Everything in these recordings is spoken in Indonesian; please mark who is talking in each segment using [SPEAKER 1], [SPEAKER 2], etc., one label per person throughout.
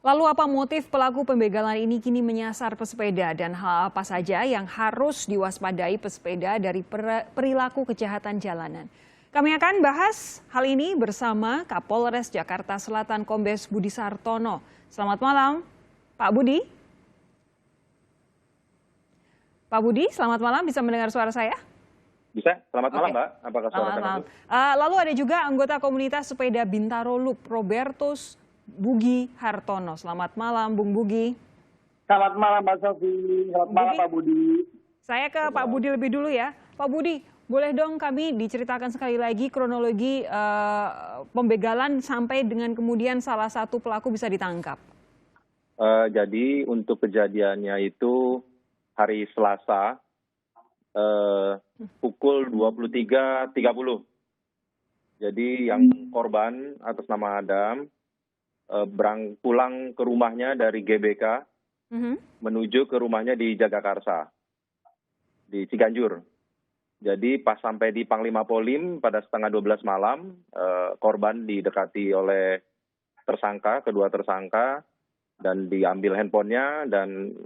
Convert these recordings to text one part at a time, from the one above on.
[SPEAKER 1] Lalu apa motif pelaku pembegalan ini kini menyasar pesepeda dan hal apa saja yang harus diwaspadai pesepeda dari perilaku kejahatan jalanan? Kami akan bahas hal ini bersama Kapolres Jakarta Selatan Kombes Budi Sartono. Selamat malam, Pak Budi. Pak Budi, selamat malam. Bisa mendengar suara saya?
[SPEAKER 2] Bisa. Selamat malam, Mbak. Apakah suara saya masuk?
[SPEAKER 1] Lalu ada juga anggota komunitas sepeda Bintaro Loop, Robertus Bugi Hartono. Selamat malam, Bung Bugi.
[SPEAKER 3] Selamat malam, Mbak Sofi. Selamat malam, Pak Budi.
[SPEAKER 1] Saya ke Pak Budi lebih dulu ya. Pak Budi, boleh dong kami diceritakan sekali lagi kronologi pembegalan sampai dengan kemudian salah satu pelaku bisa ditangkap?
[SPEAKER 2] Jadi untuk kejadiannya itu hari Selasa pukul 23.30. Jadi yang korban atas nama Adam pulang ke rumahnya dari GBK menuju ke rumahnya di Jagakarsa, di Ciganjur. Jadi pas sampai di Panglima Polim pada setengah 12 malam, korban didekati oleh kedua tersangka, dan diambil handphonenya, dan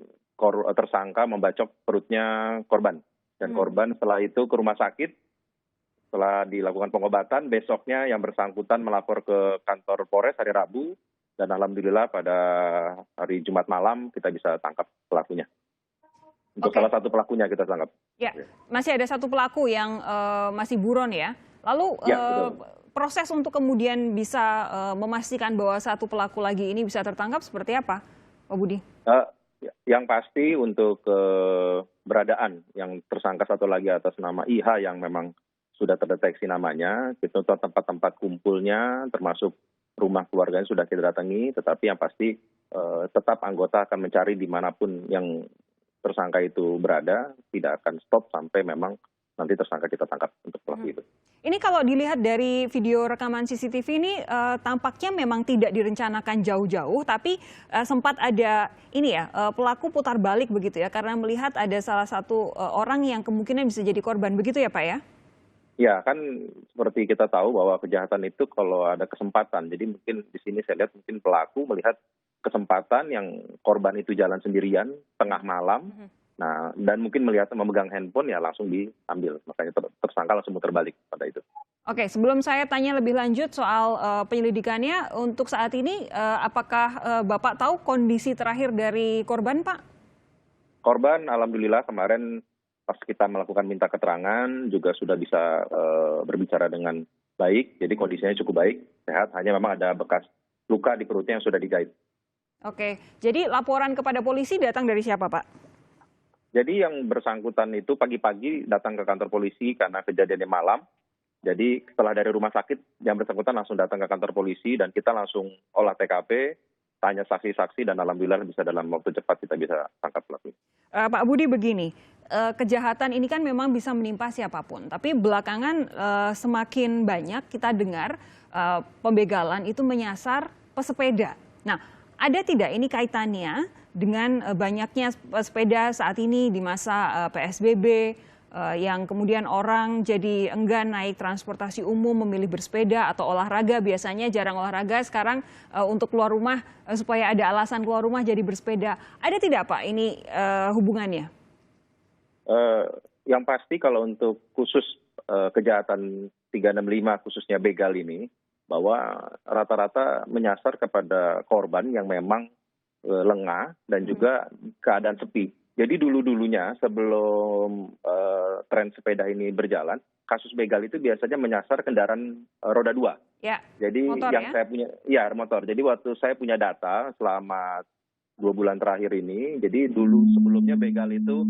[SPEAKER 2] tersangka membacok perutnya korban. Dan korban setelah itu ke rumah sakit, setelah dilakukan pengobatan, besoknya yang bersangkutan melapor ke kantor Polres hari Rabu, dan alhamdulillah pada hari Jumat malam kita bisa tangkap pelakunya. Untuk salah satu pelakunya kita tangkap.
[SPEAKER 1] Ya, masih ada satu pelaku yang masih buron ya. Lalu proses untuk kemudian bisa memastikan bahwa satu pelaku lagi ini bisa tertangkap seperti apa, Pak Budi?
[SPEAKER 2] Yang pasti untuk keberadaan yang tersangka satu lagi atas nama IH yang memang sudah terdeteksi namanya, itu tempat-tempat kumpulnya termasuk rumah keluarganya sudah kita datangi, tetapi yang pasti tetap anggota akan mencari dimanapun yang tersangka itu berada, tidak akan stop sampai memang nanti tersangka kita tangkap untuk pelaku itu.
[SPEAKER 1] Ini kalau dilihat dari video rekaman CCTV ini tampaknya memang tidak direncanakan jauh-jauh, tapi sempat ada ini ya, pelaku putar balik begitu ya, karena melihat ada salah satu orang yang kemungkinan bisa jadi korban, begitu ya Pak ya?
[SPEAKER 2] Ya, kan seperti kita tahu bahwa kejahatan itu kalau ada kesempatan, jadi mungkin di sini saya lihat mungkin pelaku melihat kesempatan yang korban itu jalan sendirian tengah malam, nah dan mungkin melihat memegang handphone ya langsung diambil, makanya tersangka langsung muter balik pada itu.
[SPEAKER 1] Oke, sebelum saya tanya lebih lanjut soal penyelidikannya, untuk saat ini apakah Bapak tahu kondisi terakhir dari korban, Pak?
[SPEAKER 2] Korban alhamdulillah kemarin pas kita melakukan minta keterangan juga sudah bisa berbicara dengan baik, jadi kondisinya cukup baik, sehat, hanya memang ada bekas luka di perutnya yang sudah dijahit.
[SPEAKER 1] Oke, jadi laporan kepada polisi datang dari siapa, Pak?
[SPEAKER 2] Jadi yang bersangkutan itu pagi-pagi datang ke kantor polisi karena kejadiannya malam. Jadi setelah dari rumah sakit, yang bersangkutan langsung datang ke kantor polisi dan kita langsung olah TKP, tanya saksi-saksi, dan alhamdulillah bisa dalam waktu cepat kita bisa tangkap pelaku.
[SPEAKER 1] Pak Budi, begini, kejahatan ini kan memang bisa menimpa siapapun, tapi belakangan semakin banyak kita dengar pembegalan itu menyasar pesepeda. Nah, ada tidak ini kaitannya dengan banyaknya sepeda saat ini di masa PSBB, yang kemudian orang jadi enggan naik transportasi umum, memilih bersepeda atau olahraga, biasanya jarang olahraga, sekarang untuk keluar rumah supaya ada alasan keluar rumah jadi bersepeda. Ada tidak Pak ini hubungannya?
[SPEAKER 2] Yang pasti kalau untuk khusus kejahatan 365 khususnya begal ini, bahwa rata-rata menyasar kepada korban yang memang lengah dan juga keadaan sepi. Jadi dulu-dulunya sebelum tren sepeda ini berjalan, kasus begal itu biasanya menyasar kendaraan roda 2.
[SPEAKER 1] Ya,
[SPEAKER 2] jadi
[SPEAKER 1] motor,
[SPEAKER 2] yang
[SPEAKER 1] ya?
[SPEAKER 2] saya punya, ya motor. Jadi waktu saya punya data selama 2 bulan terakhir ini, jadi dulu sebelumnya begal itu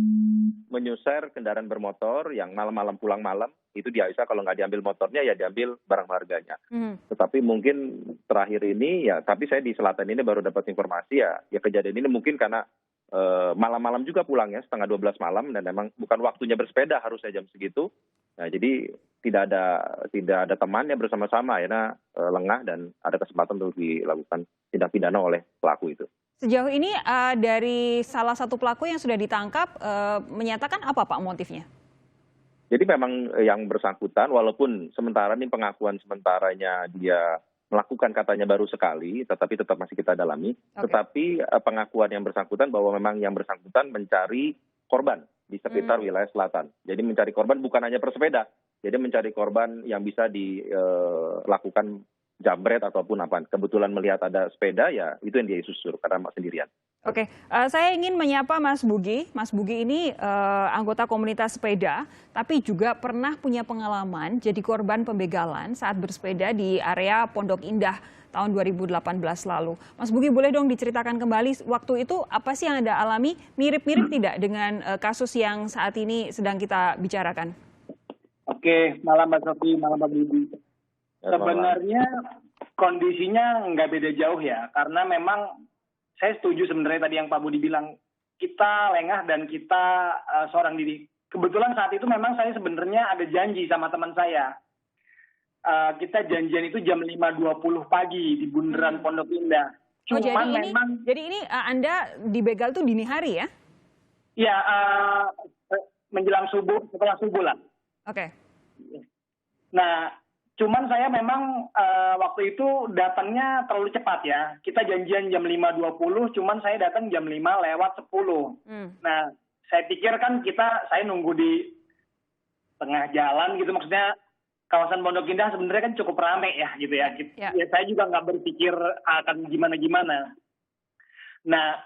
[SPEAKER 2] menyuser kendaraan bermotor yang malam-malam pulang malam, itu bisa kalau nggak diambil motornya ya diambil barang berharganya. Tetapi mungkin terakhir ini ya, tapi saya di selatan ini baru dapat informasi ya kejadian ini mungkin karena malam-malam juga pulangnya setengah 12 malam dan memang bukan waktunya bersepeda harusnya jam segitu. Nah, jadi tidak ada temannya bersama-sama, akhirnya lengah dan ada kesempatan untuk dilakukan tindak pidana oleh pelaku itu.
[SPEAKER 1] Sejauh ini dari salah satu pelaku yang sudah ditangkap menyatakan apa Pak motifnya?
[SPEAKER 2] Jadi memang yang bersangkutan walaupun sementara ini pengakuan sementaranya dia melakukan katanya baru sekali, tetapi tetap masih kita dalami. Tetapi pengakuan yang bersangkutan bahwa memang yang bersangkutan mencari korban di sekitar wilayah selatan. Jadi mencari korban bukan hanya bersepeda, jadi mencari korban yang bisa dilakukan jambret ataupun apa. Kebetulan melihat ada sepeda, ya itu yang dia susur karena sendirian.
[SPEAKER 1] Oke, saya ingin menyapa Mas Bugi. Mas Bugi ini anggota komunitas sepeda, tapi juga pernah punya pengalaman jadi korban pembegalan saat bersepeda di area Pondok Indah tahun 2018 lalu. Mas Bugi, boleh dong diceritakan kembali waktu itu apa sih yang Anda alami? Mirip-mirip tidak dengan kasus yang saat ini sedang kita bicarakan?
[SPEAKER 3] Oke, malam Mbak Sofi, malam Mbak Budi. Sebenarnya kondisinya nggak beda jauh ya, karena memang saya setuju sebenarnya tadi yang Pak Budi bilang, kita lengah dan kita seorang diri. Kebetulan saat itu memang saya sebenarnya ada janji sama teman saya. Kita janjian itu jam 5.20 pagi di bundaran Pondok Indah.
[SPEAKER 1] Jadi ini Anda dibegal tuh dini hari ya?
[SPEAKER 3] Iya, menjelang subuh, setelah subuh lah.
[SPEAKER 1] Oke.
[SPEAKER 3] Nah, cuman saya memang waktu itu datangnya terlalu cepat ya. Kita janjian jam 5.20, cuman saya datang jam 5:10. Nah, saya pikir kan saya nunggu di tengah jalan gitu, maksudnya kawasan Pondok Indah sebenarnya kan cukup ramai ya gitu ya. Ya saya juga nggak berpikir akan gimana-gimana. Nah,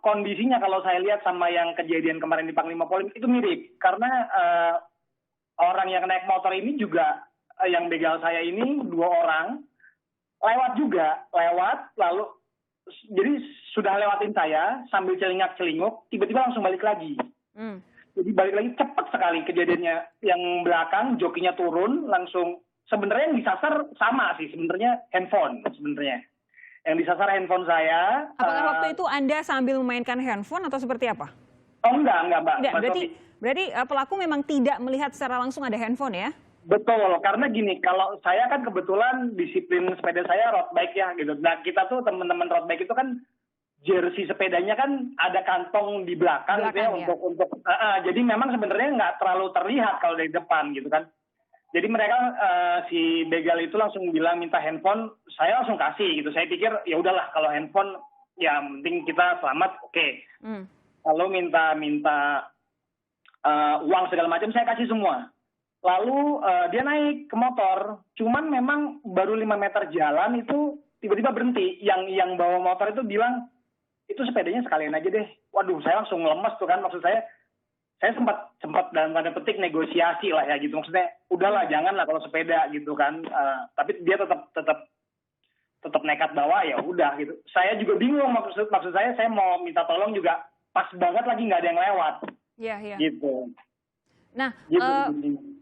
[SPEAKER 3] kondisinya kalau saya lihat sama yang kejadian kemarin di Panglima Polim itu mirip. Karena orang yang naik motor ini juga, yang begal saya ini 2 orang, lewat lalu jadi sudah lewatin saya sambil celingak-celinguk, tiba-tiba langsung balik lagi. Jadi balik lagi cepat sekali kejadiannya. Yang belakang jokinya turun langsung, sebenarnya yang disasar sama sih sebenarnya handphone sebenarnya. Yang disasar handphone saya.
[SPEAKER 1] Apakah waktu itu Anda sambil memainkan handphone atau seperti apa?
[SPEAKER 3] Oh enggak Mbak.
[SPEAKER 1] Tidak, berarti pelaku memang tidak melihat secara langsung ada handphone ya?
[SPEAKER 3] Betul, karena gini, kalau saya kan kebetulan disiplin sepeda saya road bike ya gitu. Nah kita tuh teman-teman road bike itu kan jersey sepedanya kan ada kantong di belakang gitu ya, untuk jadi memang sebenarnya nggak terlalu terlihat kalau dari depan gitu kan. Jadi mereka si begal itu langsung bilang minta handphone, saya langsung kasih gitu. Saya pikir ya udahlah kalau handphone ya penting kita selamat, oke. Lalu minta uang segala macam saya kasih semua. Lalu dia naik ke motor, cuman memang baru 5 meter jalan itu tiba-tiba berhenti. Yang bawa motor itu bilang, itu sepedanya sekalian aja deh. Waduh, saya langsung lemes tuh kan. Maksud saya sempat dalam tanda petik negosiasi lah ya gitu. Maksudnya, udahlah janganlah kalau sepeda gitu kan. Tapi dia tetap nekat bawa, ya udah gitu. Saya juga bingung maksud saya mau minta tolong juga pas banget lagi nggak ada yang lewat.
[SPEAKER 1] Iya.
[SPEAKER 3] Gitu.
[SPEAKER 1] Nah,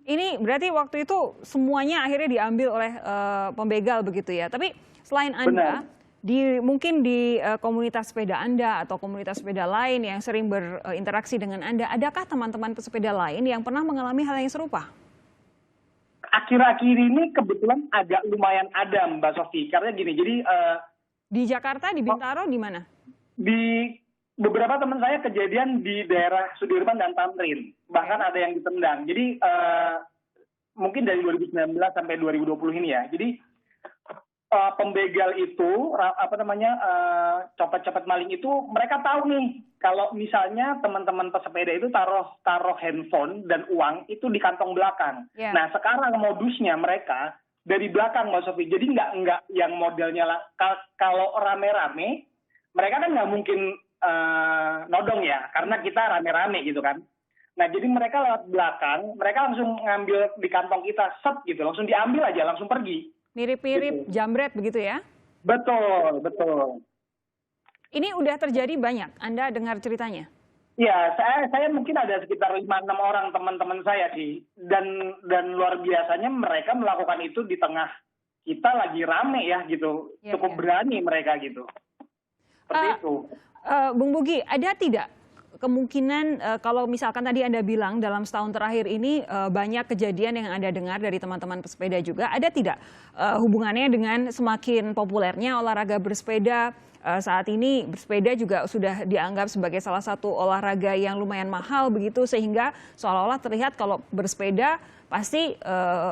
[SPEAKER 1] ini berarti waktu itu semuanya akhirnya diambil oleh pembegal begitu ya. Tapi selain Anda, mungkin di komunitas sepeda Anda atau komunitas sepeda lain yang sering berinteraksi dengan Anda, adakah teman-teman pesepeda lain yang pernah mengalami hal yang serupa?
[SPEAKER 3] Akhir-akhir ini kebetulan agak lumayan ada Mbak Sofi. Karena gini, jadi
[SPEAKER 1] di Jakarta, di Bintaro, di mana?
[SPEAKER 3] Di beberapa teman saya kejadian di daerah Sudirman dan Tamrin. Bahkan ada yang ditendang. Jadi mungkin dari 2019 sampai 2020 ini ya. Jadi pembegal itu, copet-copet maling itu, mereka tahu nih kalau misalnya teman-teman pesepeda itu taruh handphone dan uang itu di kantong belakang. Nah sekarang modusnya mereka dari belakang Mbak Sofi. Jadi nggak yang modelnya kalau rame-rame, mereka kan nggak mungkin nodong ya, karena kita rame-rame gitu kan. Nah jadi mereka lewat belakang, mereka langsung ngambil di kantong kita, set gitu, langsung diambil aja, langsung pergi.
[SPEAKER 1] Mirip-mirip jambret begitu ya?
[SPEAKER 3] Betul.
[SPEAKER 1] Ini udah terjadi banyak, Anda dengar ceritanya?
[SPEAKER 3] Iya, saya mungkin ada sekitar 5-6 orang teman-teman saya sih. Dan luar biasanya mereka melakukan itu di tengah kita lagi rame ya gitu. Cukup berani mereka gitu. Seperti itu.
[SPEAKER 1] Bung Bugi, ada tidak kemungkinan kalau misalkan tadi Anda bilang dalam setahun terakhir ini banyak kejadian yang Anda dengar dari teman-teman pesepeda juga, ada tidak hubungannya dengan semakin populernya olahraga bersepeda? Saat ini bersepeda juga sudah dianggap sebagai salah satu olahraga yang lumayan mahal begitu, sehingga seolah-olah terlihat kalau bersepeda pasti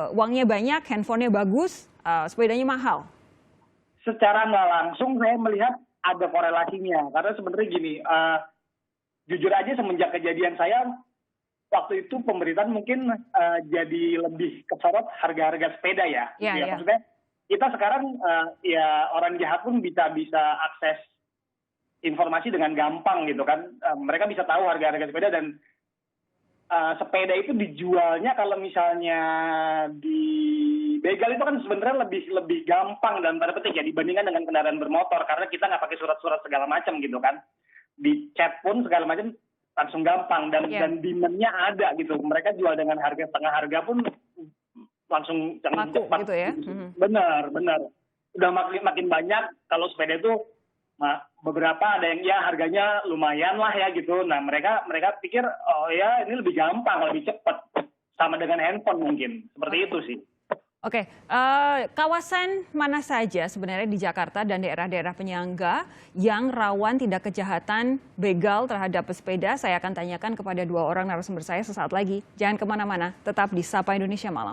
[SPEAKER 1] uangnya banyak, handphonenya bagus, sepedanya mahal.
[SPEAKER 3] secara nggak langsung saya melihat ada korelasinya. Karena sebenarnya gini, jujur aja semenjak kejadian saya, waktu itu pemberitaan mungkin jadi lebih kesorot harga-harga sepeda ya. Maksudnya kita sekarang ya orang jahat pun bisa akses informasi dengan gampang gitu kan. Mereka bisa tahu harga-harga sepeda dan sepeda itu dijualnya kalau misalnya di begal itu kan sebenarnya lebih gampang dalam tanda petik ya dibandingkan dengan kendaraan bermotor karena kita nggak pakai surat-surat segala macam gitu kan. Di chat pun segala macam langsung gampang dan demand-nya ada gitu. Mereka jual dengan harga setengah harga pun langsung cepat
[SPEAKER 1] gitu ya.
[SPEAKER 3] Benar. Udah makin banyak kalau sepeda itu beberapa ada yang ya harganya lumayan lah ya gitu. Nah, mereka pikir oh ya ini lebih gampang, lebih cepat sama dengan handphone mungkin. Seperti itu sih.
[SPEAKER 1] Oke, kawasan mana saja sebenarnya di Jakarta dan daerah-daerah penyangga yang rawan tindak kejahatan begal terhadap pesepeda? Saya akan tanyakan kepada dua orang narasumber saya sesaat lagi. Jangan kemana-mana, tetap di Sapa Indonesia Malam.